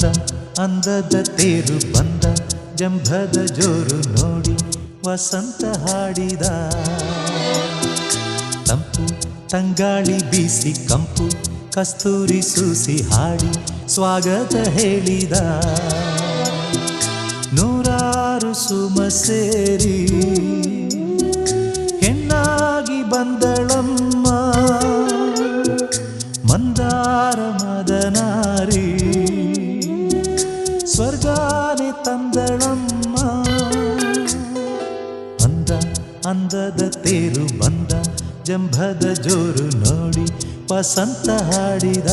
ಅಂದ ಅಂದದ ತೇರು ಬಂದ ಜಂಭದ ಜೋರು ನೋಡಿ ವಸಂತ ಹಾಡಿದ ತಂಪು ತಂಗಾಳಿ ಬೀಸಿ ಕಂಪು ಕಸ್ತೂರಿ ಸೂಸಿ ಹಾಡಿ ಸ್ವಾಗತ ಹೇಳಿದ ನೂರಾರು ಸುಮ ಸೇರಿ ಹೆಣ್ಣಾಗಿ ಬಂದಳಮ್ಮ ಮಂದಾರ ಮದನಾರಿ ಸ್ವರ್ಗಾನೆ ತಂದಳಮ್ಮ ಅಂದ ಅಂದದ ತೇರು ಬಂದ ಜಂಭದ ಜೋರು ನೋಡಿ ವಸಂತ ಹಾಡಿದ